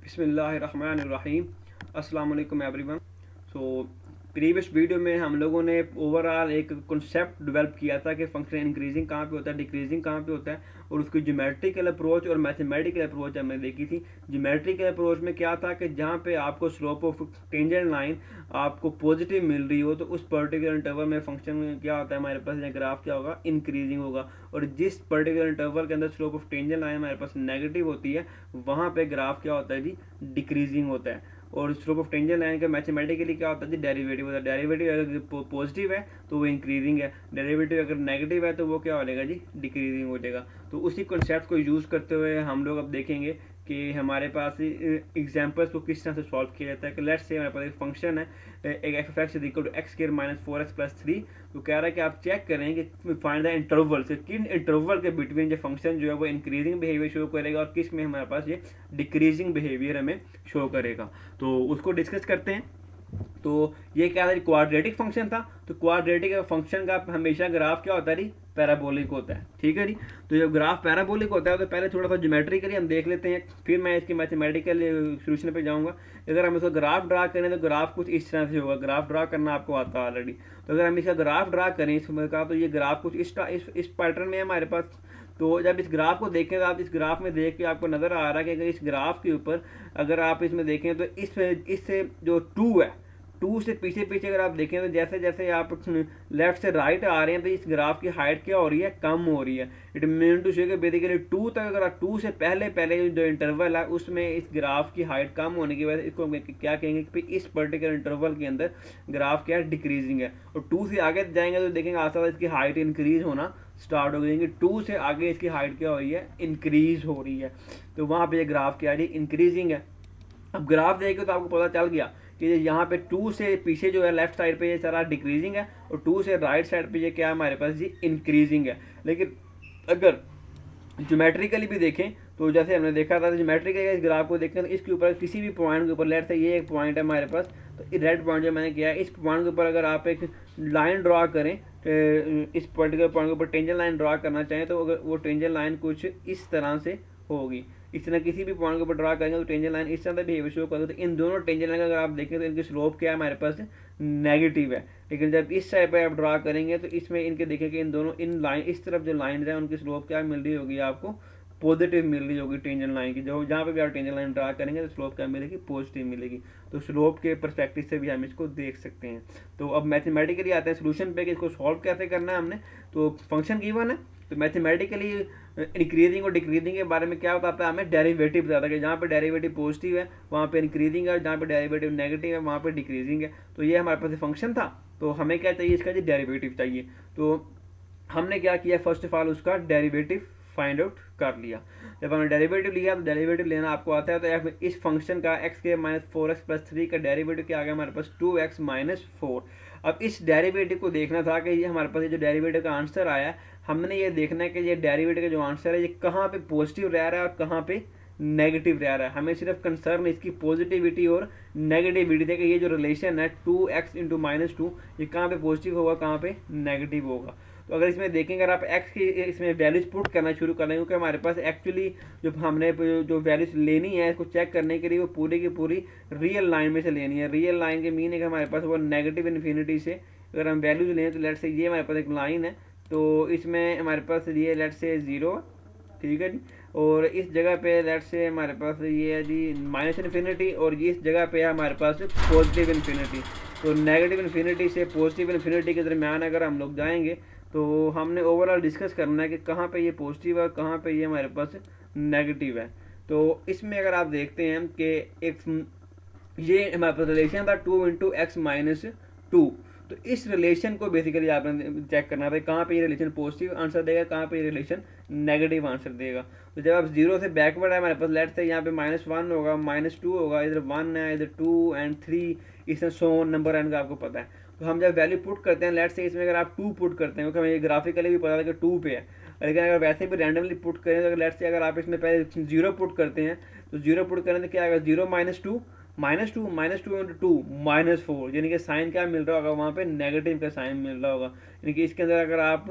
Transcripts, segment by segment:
बिस्मिल्लाहिर्रहमानिर्रहीम। अस्सलाम वालेकुम एवरीवन। सो प्रीवियस वीडियो में हम लोगों ने ओवरऑल एक कॉन्सेप्ट डेवलप किया था कि फंक्शन इंक्रीजिंग कहाँ पे होता है, डिक्रीजिंग कहाँ पे होता है, और उसकी ज्योमेट्रिकल अप्रोच और मैथमेटिकल अप्रोच हमने देखी थी। ज्योमेट्रिकल अप्रोच में क्या था कि जहाँ पे आपको स्लोप ऑफ टेंजेंट लाइन आपको पॉजिटिव मिल रही हो तो उस पर्टिकुलर इंटरवल में फंक्शन में क्या होता है, हमारे पास ग्राफ क्या होगा, इंक्रीजिंग होगा। और जिस पर्टिकुलर इंटरवल के अंदर स्लोप ऑफ टेंजेंट लाइन हमारे पास नेगेटिव होती है वहाँ पे ग्राफ क्या होता है जी, डिक्रीजिंग होता है। और स्लोप ऑफ टेंजेंट लाइन का मैथमेटिकली क्या होता है जी, डेरिवेटिव होता है। डेरिवेटिव अगर पॉजिटिव है तो वो इंक्रीजिंग है, डेरिवेटिव अगर नेगेटिव है तो वो क्या हो जाएगा जी, डिक्रीजिंग हो जाएगा। तो उसी कॉन्सेप्ट को यूज़ करते हुए हम लोग अब देखेंगे कि हमारे पास एग्जाम्पल्स को किस तरह से सॉल्व किया जाता है। कि लेट्स से हमारे पास एक फंक्शन है, एक F of X equal to X square minus 4x plus 3। तो कह रहा है कि आप चेक करें कि फाइंड द इंटरवल से किन इंटरवल के बिटवीन जो फंक्शन जो है वो इंक्रीजिंग बिहेवियर शो करेगा और किस में हमारे पास ये डिक्रीजिंग बिहेवियर हमें शो करेगा। तो उसको डिस्कस करते हैं। तो ये क्या था, क्वाड्रेटिक फंक्शन था। तो क्वाड्रेटिक फंक्शन का हमेशा ग्राफ क्या होता है जी, पैराबोलिक होता है। ठीक है जी। तो जब ग्राफ पैराबोलिक होता है तो पहले थोड़ा सा ज्योमेट्रिकली हम देख लेते हैं, फिर मैं इसके मैथमेटिकल सोल्यूशन पे जाऊंगा। अगर हम इसका ग्राफ ड्रा करें तो ग्राफ कुछ इस तरह से होगा। ग्राफ ड्रा करना आपको आता है ऑलरेडी। तो अगर हम इसका ग्राफ ड्रा करें इसमें कहा तो ये ग्राफ कुछ इस पैटर्न में है हमारे पास। तो जब इस ग्राफ को देखें तो आप इस ग्राफ में देख के आपको नजर आ रहा है कि अगर इस ग्राफ के ऊपर अगर आप इसमें देखें तो इससे जो 2 है, 2 से पीछे पीछे अगर आप देखें तो जैसे जैसे आप लेफ्ट से राइट आ रहे हैं तो इस ग्राफ की हाइट क्या हो रही है, कम हो रही है। इट मीन टू से बेसिकली 2 तक, अगर आप 2 से पहले पहले जो इंटरवल है उसमें इस ग्राफ की हाइट कम होने की वजह से इसको क्या कहेंगे कि इस पर्टिकुलर इंटरवल के अंदर ग्राफ क्या है, डिक्रीजिंग है। और 2 से आगे जाएंगे तो देखेंगे आस्ते आस्ते इसकी हाइट इंक्रीज होना स्टार्ट हो जाएंगे। 2 से आगे इसकी हाइट क्या हो रही है, इंक्रीज हो रही है। तो वहां पे ये ग्राफ क्या है, इंक्रीजिंग है। अब ग्राफ देखे तो आपको पता चल गया कि यहाँ पे 2 से पीछे जो है लेफ्ट साइड पे ये सारा डिक्रीजिंग है और 2 से राइट साइड पे ये क्या है हमारे पास जी, इंक्रीजिंग है। लेकिन अगर ज्योमेट्रिकली भी देखें तो जैसे हमने देखा था ज्योमेट्रिकली इस ग्राफ को देखें तो इसके ऊपर किसी भी पॉइंट के ऊपर, लेट से ये एक पॉइंट है हमारे पास, तो रेड पॉइंट जो मैंने किया है इस पॉइंट के ऊपर अगर आप एक लाइन ड्रा करें, इस पर्टिकुलर पॉइंट के ऊपर टेंजेंट लाइन ड्रा करना चाहें तो अगर वो टेंजेंट लाइन कुछ इस तरह से होगी। इस तरह किसी भी पॉइंट के ऊपर ड्रा करेंगे तो टेंजेंट लाइन इस तरह से बिहेवियर शो करेगा। तो इन दोनों टेंजेंट लाइन अगर आप देखें तो इनकी स्लोप क्या है हमारे पास, नेगेटिव है। लेकिन जब इस साइड पे आप ड्रा करेंगे तो इसमें इनके देखेंगे इन दोनों इन लाइन इस तरफ जो लाइन है उनकी स्लोप क्या मिल रही होगी, आपको पॉजिटिव मिल रही होगी टेंजेंट लाइन की। जो जहाँ पे भी आप टेंजेंट लाइन ड्रा करेंगे तो स्लोप क्या मिलेगी, पॉजिटिव मिलेगी। तो स्लोप के परस्पेक्टिव से भी हम इसको देख सकते हैं। तो अब मैथमेटिकली आते हैं सोल्यूशन पे कि इसको सॉल्व कैसे करना है हमने। तो फंक्शन गिवन है तो मैथमेटिकली इंक्रीजिंग और डिक्रीजिंग के बारे में क्या बताता है हमें, डेरिवेटिव बताता है कि जहाँ पे डेरिवेटिव पॉजिटिव है वहाँ पे इंक्रीजिंग है, जहाँ पे डेरिवेटिव नेगेटिव है वहाँ पे डिक्रीजिंग है। तो ये हमारे पास फंक्शन था। तो हमें क्या चाहिए, इसका डेरिवेटिव चाहिए। तो हमने क्या किया, फर्स्ट ऑफ ऑल उसका डेरिवेटिव फाइंड आउट कर लिया। जब हमने डेरिवेटिव लिया तो डेरिवेटिव लेना आपको आता है। तो इस फंक्शन का एक्स के माइनस 4x प्लस 3 का डेरिवेटिव क्या आ गया हमारे पास, 2x माइनस 4। अब इस डेरिवेटिव को देखना था कि ये हमारे पास ये जो डेरिवेटिव का आंसर आया हमने ये देखना है कि ये डेरिवेटिव का जो आंसर है ये कहाँ पे पॉजिटिव रह रहा है और कहाँ पे नेगेटिव रह रहा है। हमें सिर्फ कंसर्न इसकी पॉजिटिविटी और नेगेटिविटी है कि ये जो रिलेशन है 2x इंटू माइनस 2 ये कहाँ पे पॉजिटिव होगा, कहाँ पे नेगेटिव होगा। तो अगर इसमें देखेंगे अगर आप x की इसमें वैल्यूज पुट करना शुरू कर लेंगे, क्योंकि हमारे पास एक्चुअली जो हमने जो वैल्यूज लेनी है इसको चेक करने के लिए वो पूरी की पूरी रियल लाइन में से लेनी है। रियल लाइन के मीन है कि हमारे पास वो नेगेटिव इन्फिनिटी से अगर हम वैल्यूज लें तो लेट से ये हमारे पास एक लाइन है, तो इसमें हमारे पास ये लेट से 0, ठीक है जी। और इस जगह पे लेट से हमारे पास ये है जी माइनस इन्फिनिटी और ये इस जगह पे है हमारे पास पॉजिटिव इन्फिनिटी। तो नेगेटिव इन्फिनिटी से पॉजिटिव इन्फिनिटी के दरमियान अगर हम लोग जाएंगे तो हमने ओवरऑल डिस्कस करना है कि कहाँ पे ये पॉजिटिव है कहाँ पे ये हमारे पास नेगेटिव है। तो इसमें अगर आप देखते हैं कि एक ये हमारे पास रिलेशन था 2 इंटू एक्स माइनस 2। तो इस रिलेशन को बेसिकली आपने चेक करना है कहाँ पे ये रिलेशन पॉजिटिव आंसर देगा, कहाँ पे ये रिलेशन नेगेटिव आंसर देगा। तो जब आप 0 से बैकवर्ड है हमारे पास लेट से यहाँ पे -1 होगा, -2 होगा, इधर 1 है, इधर 2 एंड 3, इसमें सो नंबर एंड का आपको पता है। तो हम जब वैल्यू पुट करते हैं लेट से इसमें अगर आप 2 पुट करते हैं, क्योंकि हमें ग्राफिकली भी पता था कि 2 पे है, लेकिन अगर वैसे भी रैंडमली पुट करें तो लेट से अगर आप इसमें पहले 0 पुट करते हैं तो 0 पुट करें तो क्या आएगा, 0 माइनस टू इंटू 2 -4, यानी कि साइन क्या मिल रहा होगा वहाँ पे, नेगेटिव का साइन मिल रहा होगा। यानी कि इसके अंदर अगर आप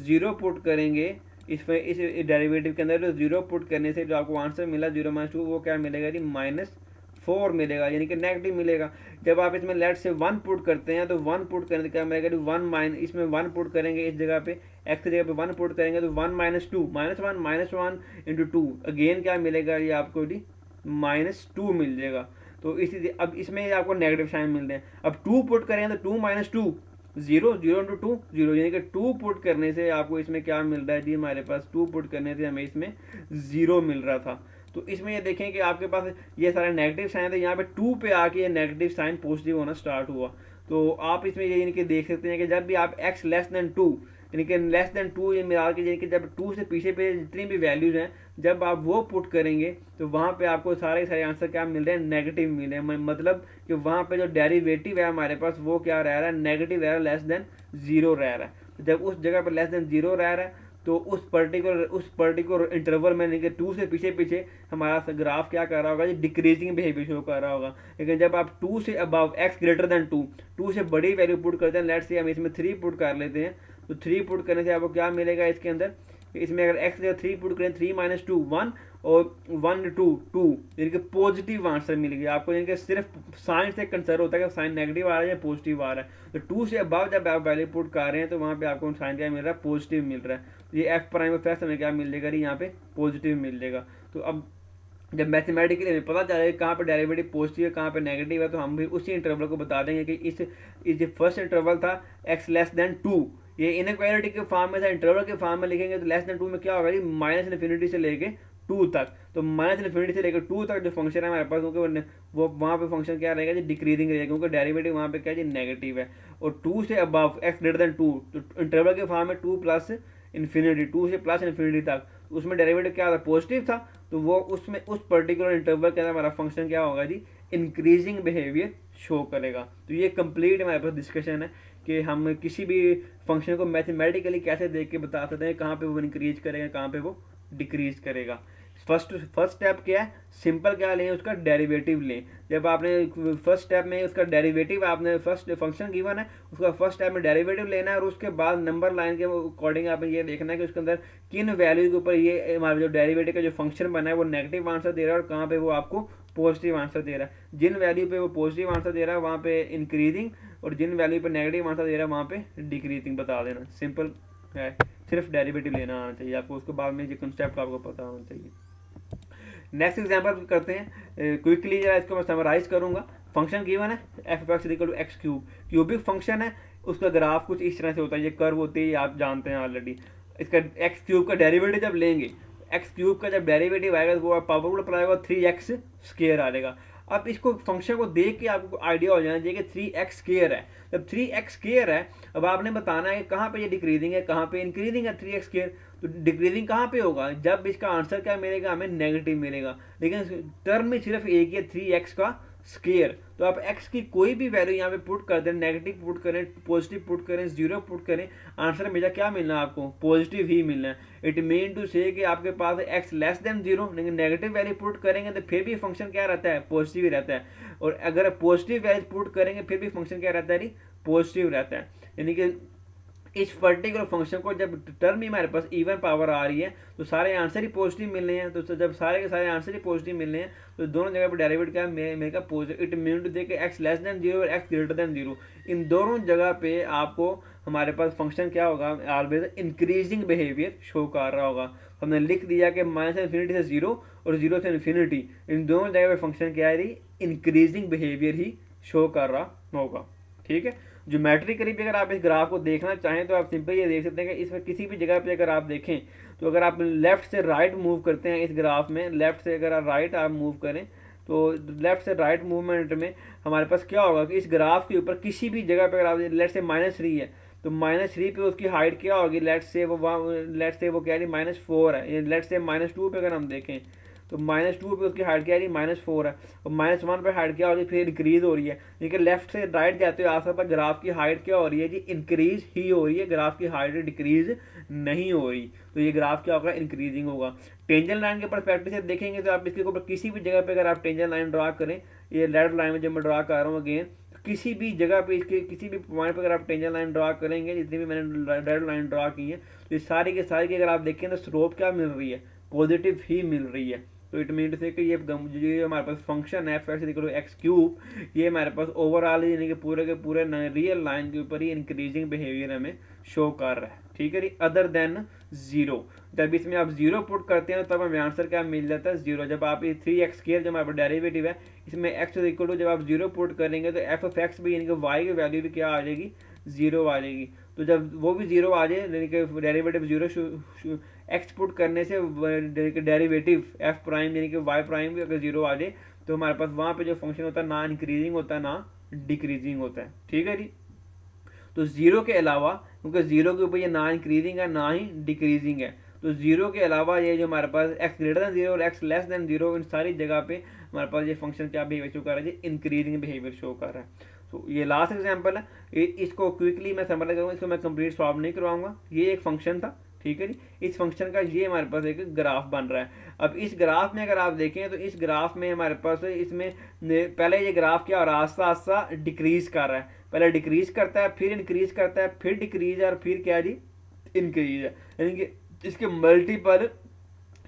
0 पुट करेंगे इसमें इस डेरिवेटिव के अंदर जो 0 पुट करने से जो आपको आंसर मिला 0-2 वो क्या मिलेगा जी -4 मिलेगा, यानी कि नेगेटिव मिलेगा। जब आप इसमें लेट से 1 पुट करते हैं तो 1 पुट करने से क्या मिलेगा जी 1 इसमें 1 पुट करेंगे इस जगह पे x की जगह पे 1 पुट करेंगे तो 1 - 2 -1 × 2 अगेन क्या मिलेगा ये आपको जी -2 मिल जाएगा। तो इसी अब इसमें आपको नेगेटिव साइन मिल रहे हैं। अब 2 पुट करेंगे तो 2 - 2 0 0 × 2 0, यानी कि 2 पुट करने से आपको इसमें क्या मिल रहा है जी हमारे पास 2 पुट करने से हमें इसमें 0 मिल रहा था। तो इसमें ये देखें कि आपके पास ये सारे नेगेटिव साइन थे, यहाँ पे 2 पे आके ये नेगेटिव साइन पॉजिटिव होना स्टार्ट हुआ। तो आप इसमें ये यानी कि देख सकते हैं कि जब भी आप x <2 यानी कि <2 ये मिला के यानी कि जब 2 से पीछे पे जितनी भी वैल्यूज हैं जब आप वो पुट करेंगे तो वहाँ पे आपको सारे सारे आंसर क्या मिल रहे हैं नेगेटिव मिल रहे हैं। मतलब कि वहाँ पे जो डेरिवेटिव है हमारे पास वो क्या रह रहा है नेगेटिव रह रहा है, <0 रह रहा है। जब उस जगह पर <0 रह रहा है तो उस पर्टिकुलर इंटरवल में यानी कि 2 से पीछे हमारा ग्राफ क्या कर रहा होगा जी डिक्रीजिंग बिहेवियर शो कर रहा होगा। लेकिन जब आप 2 से अबव x 2 से बड़ी वैल्यू पुट करते हैं, लेट्स से हम इसमें 3 पुट कर लेते हैं तो 3 पुट करने से आपको क्या मिलेगा इसके अंदर, इसमें अगर x 3 पुट करें 3 - 2 1 और 1 2 2 यानी कि पॉजिटिव आंसर मिल गया आपको। यानी कि सिर्फ साइन से कंसर्न होता है कि साइन नेगेटिव आ रहा है या पॉजिटिव आ रहा है। तो 2 से अबव जब आप वैल्यू पुट कर रहे हैं तो वहाँ पे आपको साइन क्या मिल रहा है पॉजिटिव मिल रहा है। तो ये एफ प्राइम ऑफ एक्स हमें क्या मिल जाएगा यहाँ पे पॉजिटिव मिल जाएगा। तो अब जब मैथमेटिकली हमें पता चल जाएगा कहाँ पे डेरिवेटिव पॉजिटिव है कहाँ पे नेगेटिव है तो हम भी उसी इंटरवल को बता देंगे कि इस जो फर्स्ट इंटरवल था x <2 ये इनइक्वालिटी के फॉर्म में था, इंटरवल के फॉर्म में लिखेंगे तो <2 में क्या होगा जी -∞ से लेके 2 तक। तो -∞ से लेकर 2 तक जो फंक्शन है हमारे पास क्योंकि वो वहाँ पे फंक्शन क्या रहेगा जी डिक्रीजिंग रहेगा क्योंकि डेरिवेटिव वहाँ पे क्या जी नेगेटिव है। और 2 से अबव x <2 तो इंटरवल के फॉर्म में 2 + इन्फिनिटी 2 से +∞ तक उसमें डेरिवेटिव क्या था पॉजिटिव था। तो वो उसमें उस पर्टिकुलर इंटरवल के अंदर हमारा फंक्शन क्या होगा जी इंक्रीजिंग बिहेवियर शो करेगा। तो ये कंप्लीट हमारे पास डिस्कशन है कि हम किसी भी फंक्शन को मैथमेटिकली कैसे देख के बता सकते हैं कहाँ पे वो इंक्रीज करेगा कहाँ पे वो डिक्रीज करेगा। फर्स्ट स्टेप क्या है, सिंपल क्या लें उसका डेरिवेटिव लें। जब आपने फर्स्ट स्टेप में उसका डेरिवेटिव आपने फर्स्ट फंक्शन गिवन है उसका फर्स्ट स्टेप में डेरिवेटिव लेना है और उसके बाद नंबर लाइन के अकॉर्डिंग आपने ये देखना है कि उसके अंदर किन वैल्यू के ऊपर ये हमारा जो डेरिवेटिव का जो फंक्शन बना है वो नेगेटिव आंसर दे रहा है और कहाँ पे वो आपको पॉजिटिव आंसर दे रहा है। जिन वैल्यू पे वो पॉजिटिव आंसर दे रहा है वहाँ पे इंक्रीजिंग और जिन वैल्यू पे नेगेटिव आंसर दे रहा है वहाँ पे डिक्रीजिंग बता देना। सिंपल है, सिर्फ डेरिवेटिव लेना आना चाहिए आपको, उसके बाद में ये कंसेप्ट आपको पता होना चाहिए। नेक्स्ट एग्जांपल करते हैं क्विकली, जरा इसको मैं समराइज करूंगा। फंक्शन गिवन है f(x = x³, क्यूबिक फंक्शन है, उसका ग्राफ कुछ इस तरह से होता है, ये कर्व होती है आप जानते हैं ऑलरेडी। इसका x³ का डेरिवेटिव जब लेंगे x³ का जब डेरिवेटिव आएगा तो वो पावर अप्लाई होगा 3x² आ जाएगा। अब इसको फंक्शन को देख के आपको आइडिया हो जाना चाहिए कि 3x² है। जब 3x² है अब आपने बताना है कहाँ पे ये डिक्रीजिंग है कहाँ पे इंक्रीजिंग है 3x²। तो डिक्रीजिंग कहाँ पे होगा जब इसका आंसर क्या मिलेगा हमें नेगेटिव मिलेगा, लेकिन टर्म में सिर्फ एक ही है 3x²। तो आप x की कोई भी वैल्यू यहाँ पे पुट कर दें, नेगेटिव पुट करें पॉजिटिव पुट करें 0 पुट करें, आंसर हमेशा क्या मिलना है आपको पॉजिटिव ही मिलना है। इट मीन टू से कि आपके पास x <0 लेकिन नेगेटिव वैल्यू पुट करेंगे तो फिर भी फंक्शन क्या रहता है पॉजिटिव ही रहता है, और अगर पॉजिटिव वैल्यू पुट करेंगे फिर भी फंक्शन क्या रहता है पॉजिटिव रहता है। यानी कि इस पर्टिकुलर फंक्शन को जब टर्म ही हमारे पास इवन पावर आ रही है तो सारे आंसर ही पॉजिटिव मिलने हैं। तो जब सारे के सारे आंसर ही पॉजिटिव मिलने हैं तो दोनों जगह पर डेरिवेटिव क्या मेरे का पॉजिटिव। इट मीन टू दे के x <0 और x <0 इन दोनों जगह पे आपको हमारे पास फंक्शन क्या होगा ऑलवेज इंक्रीजिंग बिहेवियर शो कर रहा होगा। हमने लिख दिया कि -∞ से 0 और 0 से इन्फिनिटी इन दोनों जगह पे फंक्शन क्या है इंक्रीजिंग बिहेवियर ही शो कर रहा होगा। ठीक है, ज्योमेट्रिकली भी अगर आप इस ग्राफ को देखना चाहें तो आप सिंपल ये देख सकते हैं कि इसमें किसी भी जगह पे अगर आप देखें तो अगर आप लेफ्ट से राइट मूव करते हैं इस ग्राफ में, लेफ्ट से अगर आप राइट आप मूव करें तो लेफ्ट से राइट मूवमेंट में हमारे पास क्या होगा कि इस ग्राफ के ऊपर किसी भी जगह पे अगर आप लेट से -3 है तो -3 पे उसकी हाइट क्या होगी लेट से वो क्या है -4 है। लेट से -2 पे अगर हम देखें तो -2 पे उसकी हाइट क्या है -4 है और -1 पे हाइट क्या हो रही है फिर इंक्रीज हो रही है। लेकिन लेफ्ट से राइट जाते हुए आसपास ग्राफ की हाइट क्या हो रही है जी इंक्रीज ही हो रही है, ग्राफ की हाइट डिक्रीज नहीं हो रही। तो ये ग्राफ क्या होगा इंक्रीजिंग होगा। टेंजेंट लाइन के परस्पेक्टिव से देखेंगे तो आप इसके ऊपर किसी भी जगह पे अगर आप टेंजेंट लाइन ड्रा करें, ये रेड लाइन में जब मैं ड्रा कर रहा हूँ अगेन किसी भी जगह पे इसके किसी भी पॉइंट पर अगर आप टेंजेंट लाइन ड्रा करेंगे, जितनी भी मैंने डायरेक्ट लाइन ड्रा की है, तो ये सारी के सारी की अगर आप देखें तो स्लोप क्या मिल रही है, पॉजिटिव ही मिल रही है। तो इट मीन से कि ये हमारे पास फंक्शन है f(x)(3), ये हमारे पास ओवरऑल यानी कि पूरे के पूरे रियल लाइन के ऊपर ही इंक्रीजिंग बिहेवियर हमें शो कर रहा है, ठीक है जी, अदर देन जीरो। जब इसमें आप जीरो पुट करते हैं तब हमें आंसर क्या मिल जाता है, जीरो। जब आप ये 3x² जो हमारे पास डेरिवेटिव है, इसमें x जब आप जीरो पुट करेंगे तो f(x) भी यानी कि y की वैल्यू भी क्या आ जाएगी, जीरो आ जाएगी। तो जब वो भी जीरो आ जाए यानी कि डेरिवेटिव जीरो एक्स पुट करने से डेरिवेटिव एफ प्राइम यानी कि वाई प्राइम भी अगर जीरो आ जाए तो हमारे पास वहाँ पे जो फंक्शन होता है ना इंक्रीजिंग होता है ना डिक्रीजिंग होता है, ठीक है जी। तो जीरो के अलावा, क्योंकि जीरो के ऊपर ये ना इंक्रीजिंग है ना ही डिक्रीजिंग है, तो जीरो के अलावा ये जो हमारे पास x>0 और x<0, इन सारी जगह पे हमारे पास ये फंक्शन क्या बिहेवियर शो कर रहा है, इंक्रीजिंग बिहेवियर शो कर रहा है। तो ये लास्ट एग्जांपल है, इसको क्विकली मैं समझ करूँगा, इसको मैं कंप्लीट सॉल्व नहीं करवाऊंगा। ये एक फंक्शन था, ठीक है जी। इस फंक्शन का ये हमारे पास एक ग्राफ बन रहा है। अब इस ग्राफ में अगर आप देखें तो इस ग्राफ में हमारे पास इसमें पहले ये ग्राफ क्या हो रहा है, आस्ता आस्ता डिक्रीज कर रहा है, पहले डिक्रीज करता है, फिर इंक्रीज करता है, फिर डिक्रीज और फिर क्या जी, इंक्रीज है, यानी कि इसके मल्टीपल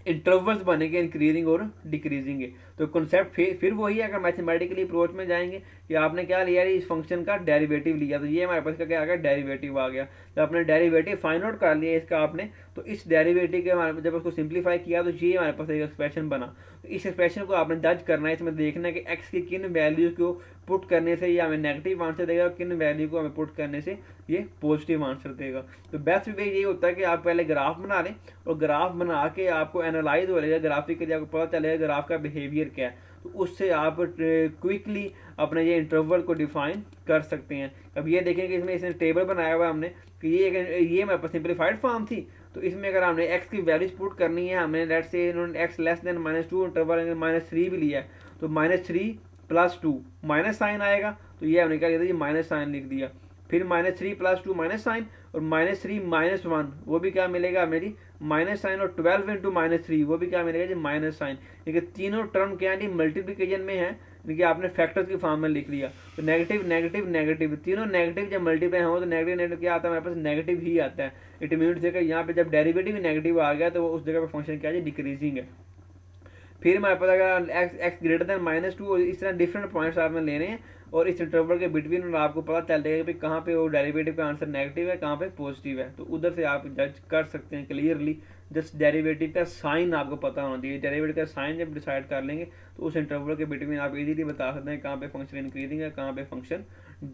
इंटरवल्स बनेंगे इंक्रीजिंग और डिक्रीजिंग के। तो कॉन्सेप्ट फिर वही है, अगर मैथमेटिकली अप्रोच में जाएंगे कि आपने क्या लिया इस फंक्शन का डेरिवेटिव लिया, तो ये हमारे पास क्या आ गया, डेरिवेटिव आ गया। तो आपने डेरिवेटिव फाइंड आउट कर लिया इसका आपने, तो इस डेरिवेटिव के हमारे जब उसको सिंप्लीफाई किया तो ये हमारे पास एक एक्सप्रेशन बना। तो इस एक्सप्रेशन को आपने जज करना है, इसमें देखना है कि एक्स की किन वैल्यू को पुट करने से ये हमें नेगेटिव आंसर देगा और किन वैल्यू को हमें पुट करने से ये पॉजिटिव आंसर देगा। तो बेस्ट वे यही होता है कि आप पहले ग्राफ बना लें और ग्राफ बना के आपको एनालाइज हो जाएगा ग्राफिकली, आपको पता चलेगा ग्राफ का बिहेवियर क्या है, तो उससे आप क्विकली अपने ये इंटरवल को डिफाइन कर सकते हैं। अब ये देखेंगे इसमें इसने टेबल बनाया हुआ है हमने कि ये हमारे पास सिंप्लीफाइड फॉर्म थी, तो इसमें अगर हमने x की वैल्यूज पुट करनी है, हमने लेट्स से इन्होंने x लेस देन -2 इंटरवल -3 भी लिया है, तो -3 + 2 माइनस साइन आएगा, तो ये हमने क्या लिया था, ये माइनस साइन लिख दिया। फिर -3 + 2 माइनस साइन, और -3 -1 वो भी क्या मिलेगा मेरी माइनस साइन, और 12 × -3 वो भी क्या मिलेगा जी, माइनस साइन। देखिए तीनों टर्म क्या है, मल्टीप्लिकेशन में है, देखिए आपने फैक्टर्स की फॉर्म में लिख लिया, तो नेगेटिव नेगेटिव नेगेटिव, तीनों नेगेटिव जब मल्टीप्लाई हो तो नेगेटिव नेगेटिव क्या आता है हमारे पास, नेगेटिव ही आता है। इट मीन्स से यहाँ पे जब डेरिवेटिव नेगेटिव आ गया तो उस जगह पे फंक्शन क्या है, डिक्रीजिंग है। फिर हमारे पास अगर x -2 इस तरह डिफरेंट पॉइंट्स आपने लेने हैं, और इस इंटरवल के बिटवीन आपको पता चल जाएगा कि कहाँ पे वो डेरिवेटिव का आंसर नेगेटिव है, कहाँ पे पॉजिटिव है, तो उधर से आप जज कर सकते हैं क्लियरली। जस्ट डेरिवेटिव का साइन आपको पता होना चाहिए, डेरिवेटिव का साइन जब डिसाइड कर लेंगे तो उस इंटरवल के बिटवीन आप इजीली बता सकते हैं कहाँ पे फंक्शन इंक्रीजिंग है, कहाँ पे फंक्शन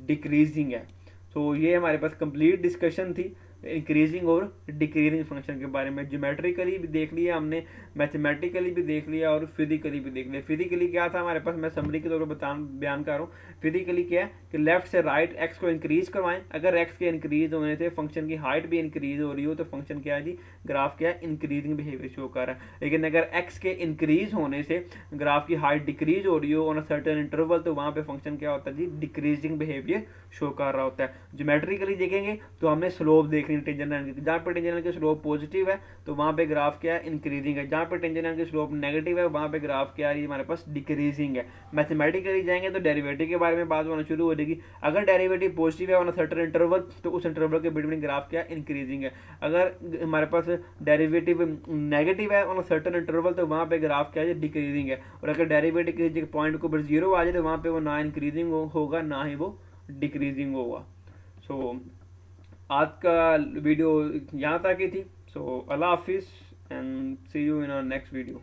डिक्रीजिंग है। तो ये हमारे पास कंप्लीट डिस्कशन थी इंक्रीजिंग और डिक्रीजिंग फंक्शन के बारे में। ज्योमेट्रिकली भी देख लिया हमने, मैथमेटिकली भी देख लिया और फिजिकली भी देख लिया। फिजिकली क्या था हमारे पास, मैं समरी के तौर पर बयान कर रहा हूँ। फिजिकली क्या है कि लेफ्ट से राइट एक्स को इंक्रीज करवाएं, अगर एक्स के इंक्रीज होने से फंक्शन की हाइट भी इंक्रीज हो रही हो तो फंक्शन क्या है जी, ग्राफ क्या है, इंक्रीजिंग बिहेवियर शो कर रहा है। लेकिन अगर एक्स के इंक्रीज होने से ग्राफ की हाइट डिक्रीज हो रही हो ऑन अ सर्टेन इंटरवल, तो वहाँ पे फंक्शन क्या होता है जी, डिक्रीजिंग बिहेवियर शो कर रहा होता है। ज्योमेट्रिकली देखेंगे तो हमें स्लोप देखनी है टेंजेंट लाइन की, जहाँ पे टेंजेंट लाइन की स्लोप पॉजिटिव है तो वहाँ पे ग्राफ क्या है, इंक्रीजिंग है। जहाँ पे टेंजेंट लाइन की स्लोप नेगेटिव है वहाँ पे ग्राफ क्या है, हमारे पास डिक्रीजिंग है। मैथमेटिकली जाएंगे तो डेरिवेटिव के बारे में बात होना शुरू हो जाएगी। अगर डेरिवेटिव पॉजिटिव है ऑन अ सर्टेन इंटरवल तो उस इंटरवल के बिटवीन ग्राफ क्या है, इंक्रीजिंग है। अगर हमारे पास डेरिवेटिव नेगेटिव है ऑन अ सर्टेन इंटरवल तो वहाँ पे ग्राफ क्या है, डिक्रीजिंग है। और अगर डेरिवेटिव किसी पॉइंट को ऊपर 0 आ जाए तो वहाँ पे वो ना इंक्रीजिंग होगा ना ही वो डिक्रीजिंग होगा। सो आज का वीडियो यहाँ तक ही थी। सो अल्लाह हाफिज़ and see you in our next video.